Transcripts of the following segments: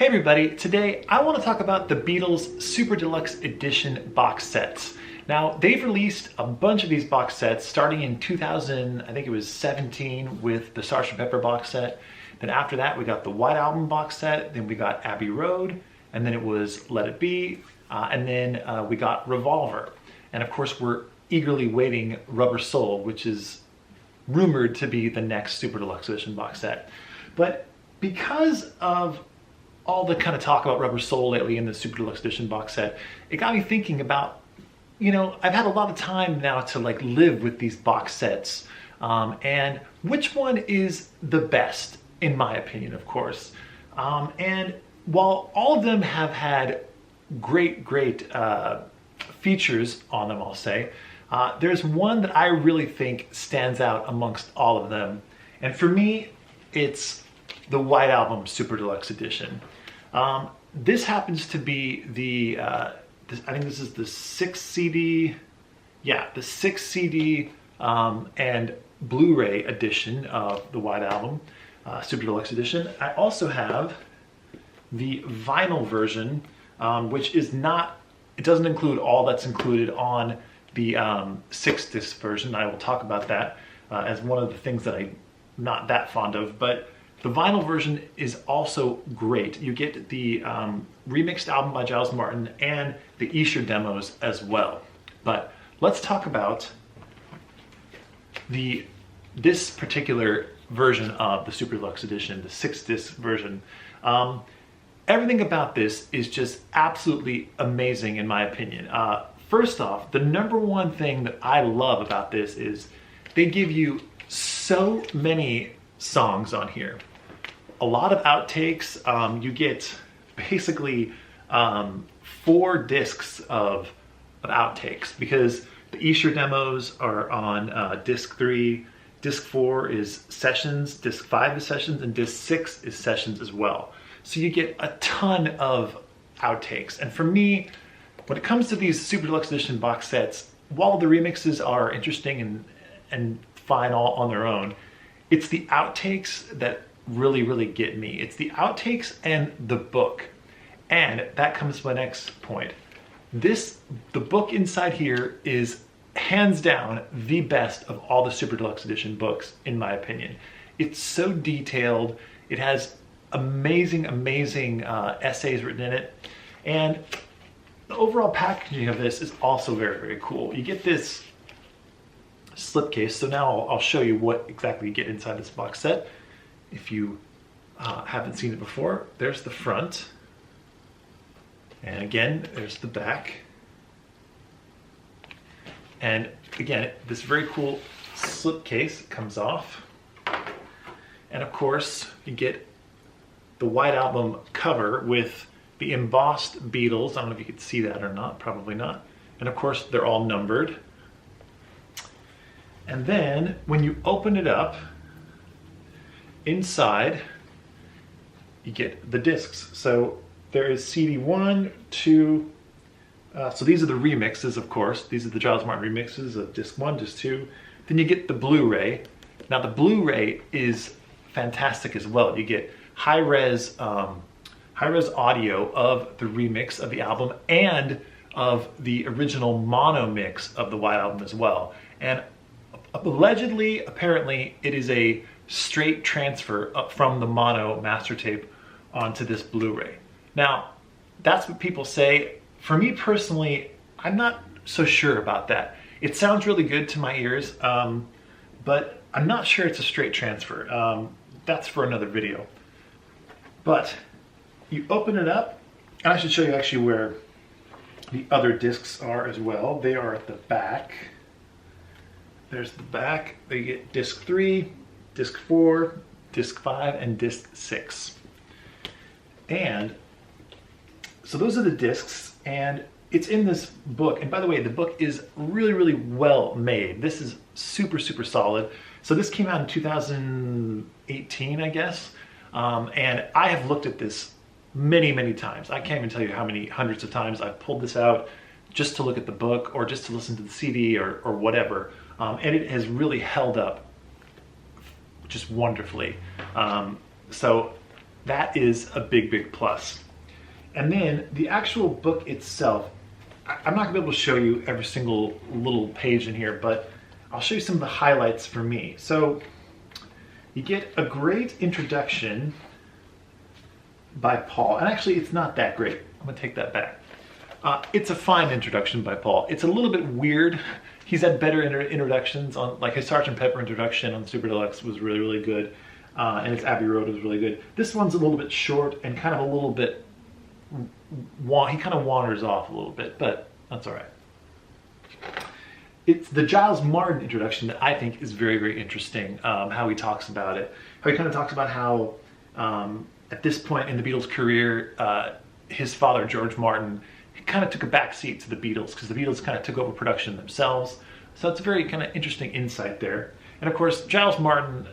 Hey everybody, today I want to talk about the Beatles Super Deluxe Edition box sets. Now, they've released a bunch of these box sets starting in 2000, I think it was 17 with the Sgt. Pepper box set. Then after that we got the White Album box set, then we got Abbey Road, and then it was Let It Be, and then we got Revolver. And of course we're eagerly waiting Rubber Soul, which is rumored to be the next Super Deluxe Edition box set. But because of all the kind of talk about Rubber Soul lately in the Super Deluxe Edition box set, it got me thinking about, I've had a lot of time now to live with these box sets, and which one is the best, in my opinion, of course. And while all of them have had great features on them, I'll say, there's one that I really think stands out amongst all of them. And for me, it's the White Album Super Deluxe Edition. This happens to be the, I think this is the 6 CD, the 6 CD and Blu-ray edition of the White Album Super Deluxe Edition. I also have the vinyl version, which is not, it doesn't include all that's included on the 6-disc version. I will talk about that as one of the things that I'm not that fond of, but the vinyl version is also great. You get the remixed album by Giles Martin and the Esher demos as well. But let's talk about this particular version of the Super Deluxe Edition, the 6-disc version. Everything about this is just absolutely amazing in my opinion. First off, the number one thing that I love about this is they give you so many songs on here. A lot of outtakes. You get basically 4 discs of outtakes, because the Esher demos are on disc 3, disc 4 is sessions, disc 5 is sessions, and disc 6 is sessions as well. So you get a ton of outtakes. And for me, when it comes to these Super Deluxe Edition box sets, while the remixes are interesting and fine all on their own, it's the outtakes that really get me. It's the outtakes and the book. And that comes to my next point. The book inside here is hands down the best of all the Super Deluxe Edition books, in my opinion. It's so detailed. It has amazing essays written in it. And the overall packaging of this is also very cool. You get this slipcase. So now I'll show you what exactly you get inside this box set. If you haven't seen it before, there's the front. And again, there's the back. And again, this very cool slipcase comes off. And of course, you get the White Album cover with the embossed Beatles. I don't know if you could see that or not, probably not. And of course, they're all numbered. And then when you open it up, inside, you get the discs. So there is CD 1, 2, so these are the remixes, of course. These are the Giles Martin remixes of disc 1, disc 2. Then you get the Blu-ray. Now the Blu-ray is fantastic as well. You get high-res audio of the remix of the album and of the original mono mix of the White Album as well. And allegedly, apparently, it is a straight transfer up from the mono master tape onto this Blu-ray. Now, that's what people say. For me personally, I'm not so sure about that. It sounds really good to my ears, but I'm not sure it's a straight transfer. That's for another video. But you open it up, and I should show you actually where the other discs are as well. They are at the back. There's the back. They get disc 3, disc 4, disc 5, and disc 6. And so those are the discs, and it's in this book. And by the way, the book is really well made. This is super solid. So this came out in 2018, I guess. And I have looked at this many times. I can't even tell you how many hundreds of times I've pulled this out just to look at the book or just to listen to the CD or whatever. And it has really held up just wonderfully. So That is a big, big plus. And then the actual book itself, I'm not gonna be able to show you every single little page in here, but I'll show you some of the highlights for me. So you get a great introduction by Paul, and actually it's not that great. I'm gonna take that back. It's a fine introduction by Paul. It's a little bit weird. He's had better introductions on, like his Sgt. Pepper introduction on Super Deluxe was really, really good. And his Abbey Road was really good. This one's a little bit short and kind of a little bit, he kind of wanders off a little bit, but that's all right. It's the Giles Martin introduction that I think is very, very interesting, how he talks about it. How he kind of talks about how at this point in the Beatles' career, his father, George Martin, kind of took a back seat to the Beatles because the Beatles kind of took over production themselves. So it's a very kind of interesting insight there. And of course, Giles Martin,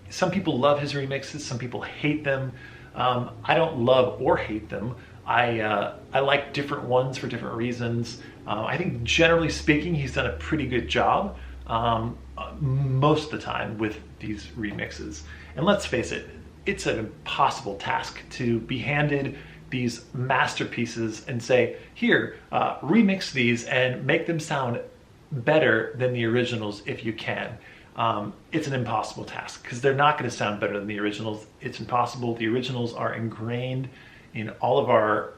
some people love his remixes, some people hate them. I don't love or hate them. I like different ones for different reasons. I think generally speaking, he's done a pretty good job most of the time with these remixes. And let's face it, it's an impossible task to be handed these masterpieces and say, here, remix these and make them sound better than the originals if you can. It's an impossible task because they're not going to sound better than the originals. It's impossible. The originals are ingrained in all of our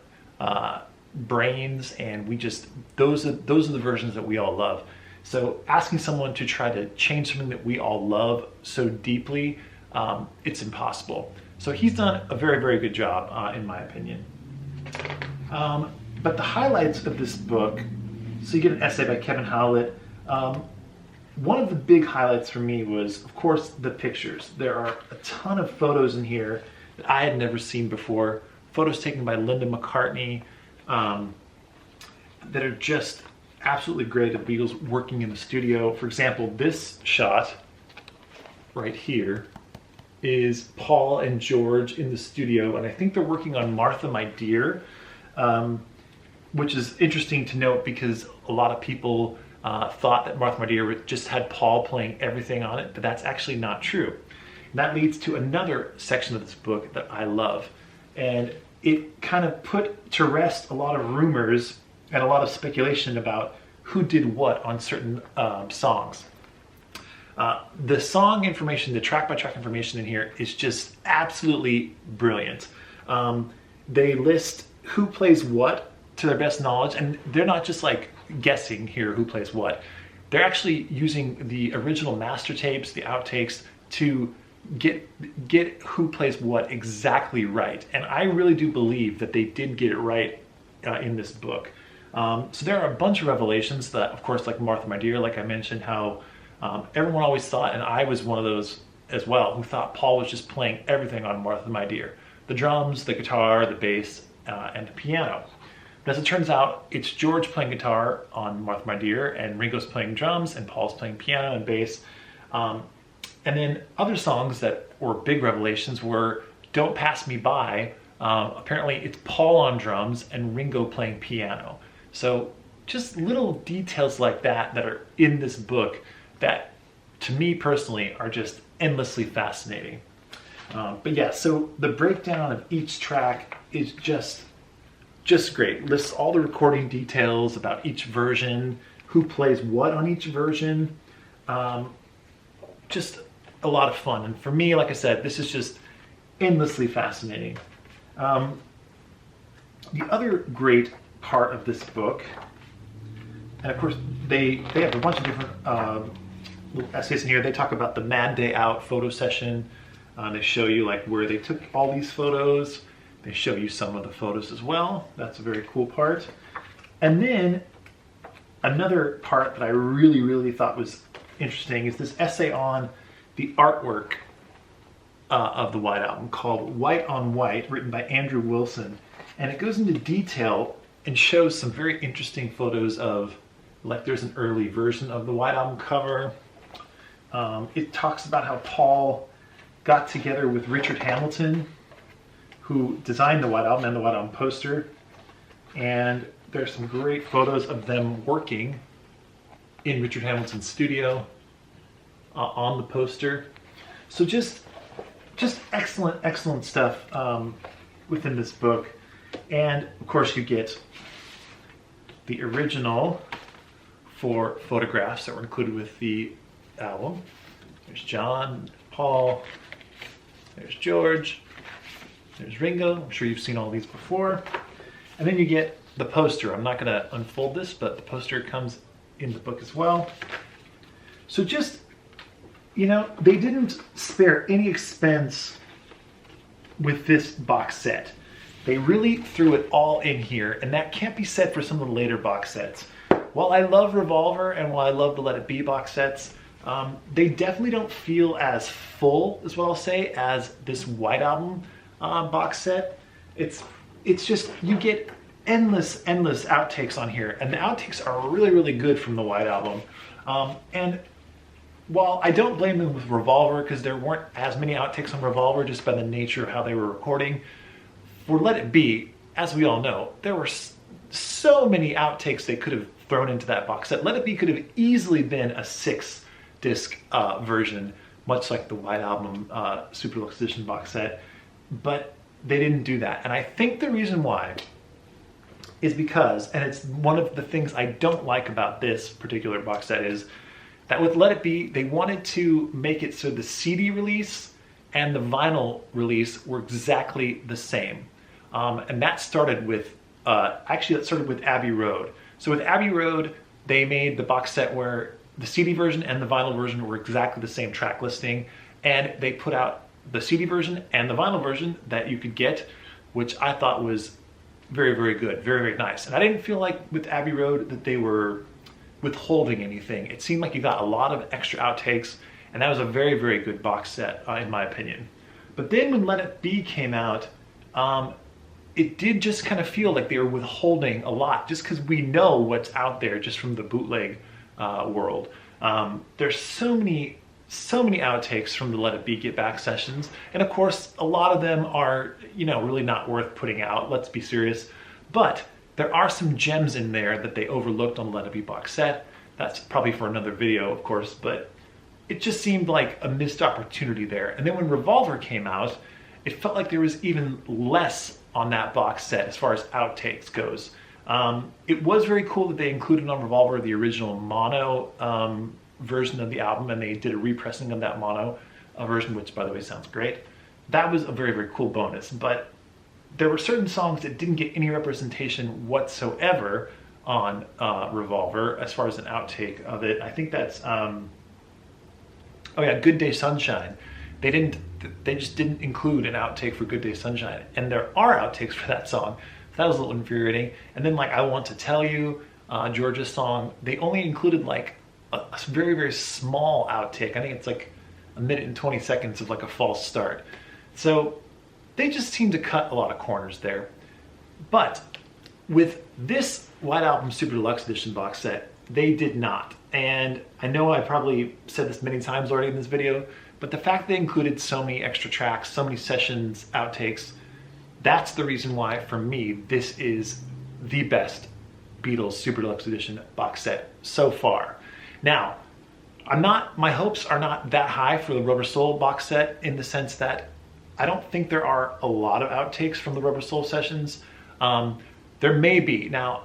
brains, and we just, those are the versions that we all love. So asking someone to try to change something that we all love so deeply, it's impossible. So he's done a very, very good job, in my opinion. But the highlights of this book, so you get an essay by Kevin Howlett. One of the big highlights for me was, of course, the pictures. There are a ton of photos in here that I had never seen before. Photos taken by Linda McCartney that are just absolutely great of the Beatles working in the studio. For example, this shot right here is Paul and George in the studio, and I think they're working on Martha, My Dear, which is interesting to note because a lot of people thought that Martha, My Dear just had Paul playing everything on it, but that's actually not true. And that leads to another section of this book that I love, and it kind of put to rest a lot of rumors and a lot of speculation about who did what on certain songs. The song information, the track-by-track information in here is just absolutely brilliant. They list who plays what to their best knowledge, and they're not just like guessing here who plays what. They're actually using the original master tapes, the outtakes, to get who plays what exactly right. And I really do believe that they did get it right in this book. So there are a bunch of revelations that, of course, like Martha, My Dear, like I mentioned, how everyone always thought, and I was one of those as well, who thought Paul was just playing everything on Martha, My Dear. The drums, the guitar, the bass, and the piano. But as it turns out, it's George playing guitar on Martha, My Dear, and Ringo's playing drums, and Paul's playing piano and bass. And then other songs that were big revelations were Don't Pass Me By. Apparently it's Paul on drums and Ringo playing piano. So just little details like that that are in this book that, to me personally, are just endlessly fascinating. But yeah, so the breakdown of each track is just great. Lists all the recording details about each version, who plays what on each version. Just a lot of fun. And for me, like I said, this is just endlessly fascinating. The other great part of this book, and of course they have a bunch of different little essays in here. They talk about the Mad Day Out photo session. They show you like where they took all these photos. They show you some of the photos as well. That's a very cool part. And then another part that I really, really thought was interesting is this essay on the artwork of the White Album called White on White, written by Andrew Wilson. And it goes into detail and shows some very interesting photos of, like there's an early version of the White Album cover. It talks about how Paul got together with Richard Hamilton, who designed the White Album and the White Album poster. And there's some great photos of them working in Richard Hamilton's studio on the poster. So just just excellent, excellent stuff within this book. And of course you get the original 4 photographs that were included with the album. There's John, Paul, there's George, there's Ringo. I'm sure you've seen all these before. And then you get the poster. I'm not going to unfold this, but the poster comes in the book as well. So just, you know, they didn't spare any expense with this box set. They really threw it all in here, and that can't be said for some of the later box sets. While I love Revolver and while I love the Let It Be box sets, they definitely don't feel as full, is what I'll say, as this White Album box set. It's just, you get endless outtakes on here, and the outtakes are really, really good from the White Album. And while I don't blame them with Revolver, because there weren't as many outtakes on Revolver just by the nature of how they were recording, for Let It Be, as we all know, there were so many outtakes they could have thrown into that box set. Let It Be could have easily been a 6-disc version, much like the White Album Super Deluxe Edition box set, but they didn't do that. And I think the reason why is because, and it's one of the things I don't like about this particular box set, is that with Let It Be, they wanted to make it so the CD release and the vinyl release were exactly the same. And that started with, actually that started with Abbey Road. So with Abbey Road, they made the box set where the CD version and the vinyl version were exactly the same track listing, and they put out the CD version and the vinyl version that you could get, which I thought was very, very good, very, very nice. And I didn't feel like with Abbey Road that they were withholding anything. It seemed like you got a lot of extra outtakes, and that was a very, very good box set, in my opinion. But then when Let It Be came out, it did just kind of feel like they were withholding a lot, just because we know what's out there just from the bootleg world. There's so many outtakes from the Let It Be Get Back sessions, and of course a lot of them are, you know, really not worth putting out, let's be serious, but there are some gems in there that they overlooked on the Let It Be box set. That's probably for another video, of course, but it just seemed like a missed opportunity there. And then when Revolver came out, it felt like there was even less on that box set as far as outtakes goes. It was very cool that they included on Revolver the original mono version of the album, and they did a repressing of that mono version, which by the way sounds great. That was a very, very cool bonus, but there were certain songs that didn't get any representation whatsoever on Revolver as far as an outtake of it. I think that's, oh yeah, Good Day Sunshine. They just didn't include an outtake for Good Day Sunshine, and there are outtakes for that song. So that was a little infuriating. And then like I Want to Tell You, Georgia's song, they only included like a very, very small outtake. I think it's like 1 minute and 20 seconds of like a false start. So they just seem to cut a lot of corners there. But with this White Album Super Deluxe Edition box set, they did not. And I know I probably said this many times already in this video, but the fact they included so many extra tracks, so many sessions, outtakes, that's the reason why, for me, this is the best Beatles Super Deluxe Edition box set so far. Now, my hopes are not that high for the Rubber Soul box set, in the sense that I don't think there are a lot of outtakes from the Rubber Soul sessions. There may be. Now,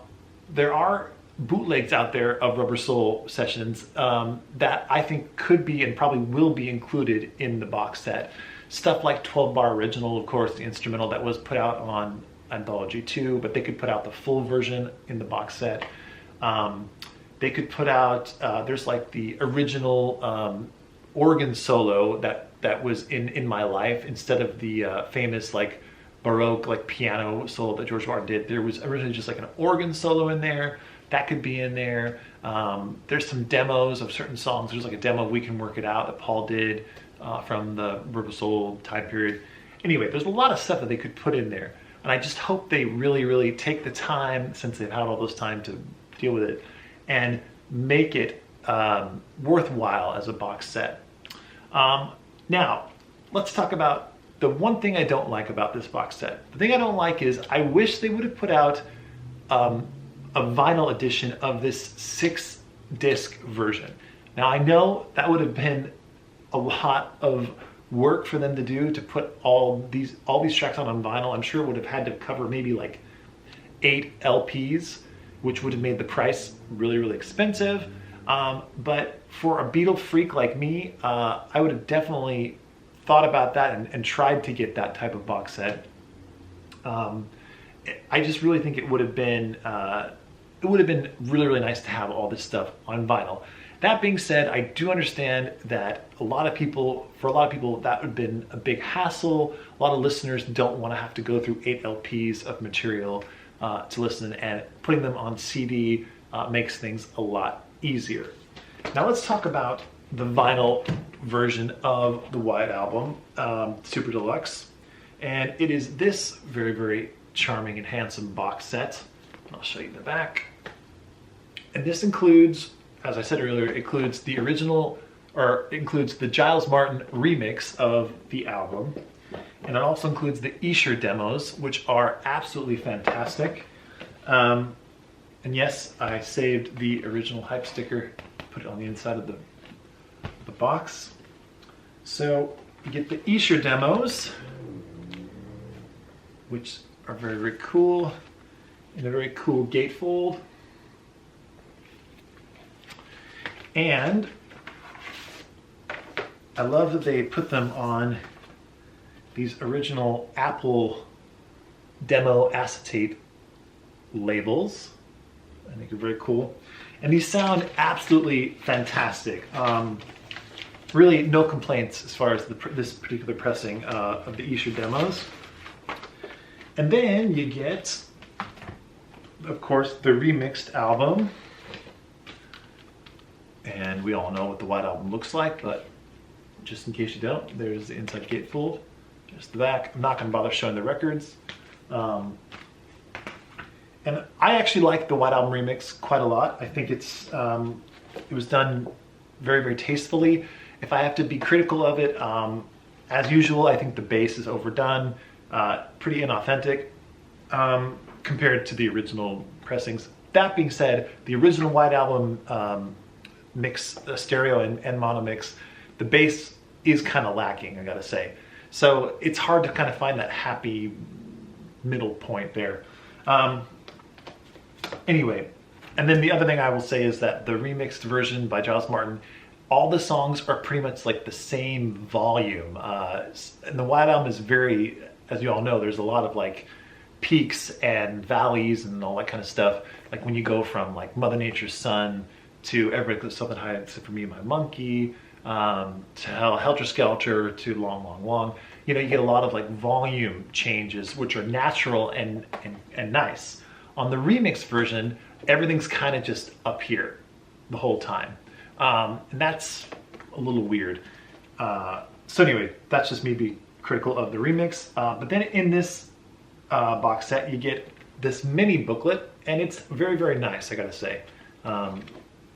there are bootlegs out there of Rubber Soul sessions that I think could be and probably will be included in the box set. Stuff like 12 Bar Original, of course, the instrumental that was put out on Anthology 2, but they could put out the full version in the box set. They could put out, there's like the original organ solo that was in My Life, instead of the famous like Baroque like piano solo that George Martin did. There was originally just like an organ solo in there. That could be in there. There's some demos of certain songs. There's like a demo of We Can Work It Out that Paul did from the Rubber Soul time period. Anyway, there's a lot of stuff that they could put in there. And I just hope they really, really take the time, since they've had all this time to deal with it, and make it worthwhile as a box set. Now, let's talk about the one thing I don't like about this box set. The thing I don't like is I wish they would have put out a vinyl edition of this 6-disc version. Now, I know that would have been a lot of work for them to do to put all these tracks on vinyl. I'm sure it would have had to cover maybe like 8 LPs, which would have made the price really, really expensive. But for a Beatle freak like me, I would have definitely thought about that and tried to get that type of box set. I just really think it would have been really, really nice to have all this stuff on vinyl. That being said, I do understand that for a lot of people, that would have been a big hassle. A lot of listeners don't want to have to go through 8 LPs of material to listen, and putting them on CD makes things a lot easier. Now let's talk about the vinyl version of the White Album, Super Deluxe. And it is this very, very charming and handsome box set. I'll show you the back. And this includes, as I said earlier, includes the original, or includes the Giles Martin remix of the album. And it also includes the Escher demos, which are absolutely fantastic. And yes, I saved the original hype sticker, put it on the inside of the box. So you get the Escher demos, which are very, very cool, in a very cool gatefold. And I love that they put them on these original Apple demo acetate labels. I think they're very cool. And these sound absolutely fantastic. Really no complaints as far as this particular pressing of the Escher demos. And then you get, of course, the remixed album. And we all know what the White Album looks like, but just in case you don't, there's the inside gatefold, just the back. I'm not going to bother showing the records. And I actually like the White Album remix quite a lot. I think it was done very, very tastefully. If I have to be critical of it, as usual, I think the bass is overdone, pretty inauthentic compared to the original pressings. That being said, the original White Album mix, stereo and mono mix, the bass is kind of lacking, I gotta say. So it's hard to kind of find that happy middle point there. Anyway, and then the other thing I will say is that the remixed version by Giles Martin, all the songs are pretty much like the same volume. And the White Album is very, as you all know, there's a lot of like peaks and valleys and all that kind of stuff. Like when you go from like Mother Nature's Son to Everybody Goes Something High Except for Me and My Monkey, to Helter Skelter, to Long, Long, Long. You know, you get a lot of like volume changes, which are natural and nice. On the remix version, everything's kind of just up here the whole time. And that's a little weird. So anyway, that's just me being critical of the remix. But then in this box set, you get this mini booklet, and it's very, very nice, I gotta say.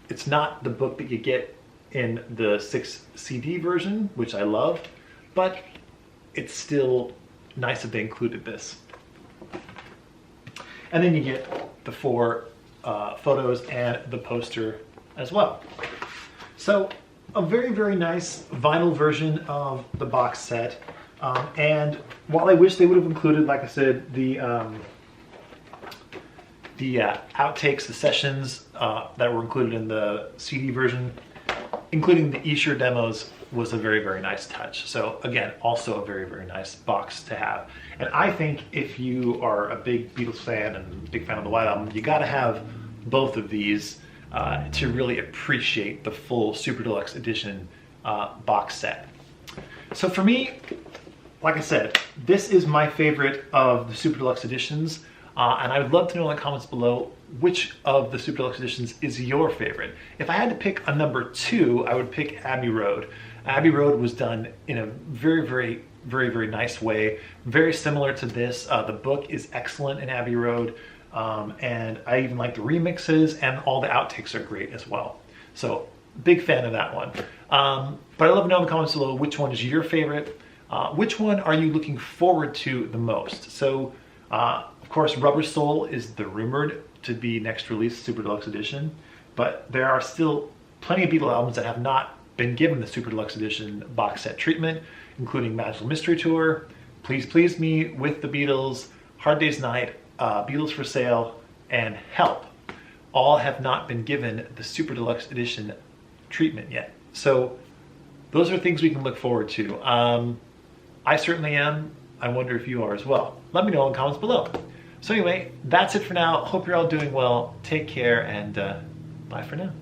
It's not the book that you get in the 6 CD version, which I love, but it's still nice that they included this. And then you get the 4 photos and the poster as well. So a very, very nice vinyl version of the box set. And while I wish they would have included, like I said, the outtakes, the sessions that were included in the CD version, including the Escher demos, was a very, very nice touch. So again, also a very, very nice box to have. And I think if you are a big Beatles fan and big fan of the White Album, you gotta have both of these to really appreciate the full Super Deluxe Edition box set. So for me, like I said, this is my favorite of the Super Deluxe Editions. And I would love to know in the comments below which of the Super Deluxe Editions is your favorite. If I had to pick a number 2, I would pick Abbey Road. Abbey Road was done in a very, very, very, very nice way. Very similar to this. The book is excellent in Abbey Road. And I even like the remixes, and all the outtakes are great as well. So big fan of that one. But I'd love to know in the comments below which one is your favorite. Which one are you looking forward to the most? So of course, Rubber Soul is the rumored to be next release Super Deluxe Edition, but there are still plenty of Beatle albums that have not been given the Super Deluxe Edition box set treatment, including Magical Mystery Tour, Please Please Me, With the Beatles, Hard Day's Night, Beatles for Sale, and Help. All have not been given the Super Deluxe Edition treatment yet. So those are things we can look forward to. I certainly am. I wonder if you are as well. Let me know in the comments below. So anyway, that's it for now. Hope you're all doing well. Take care, and bye for now.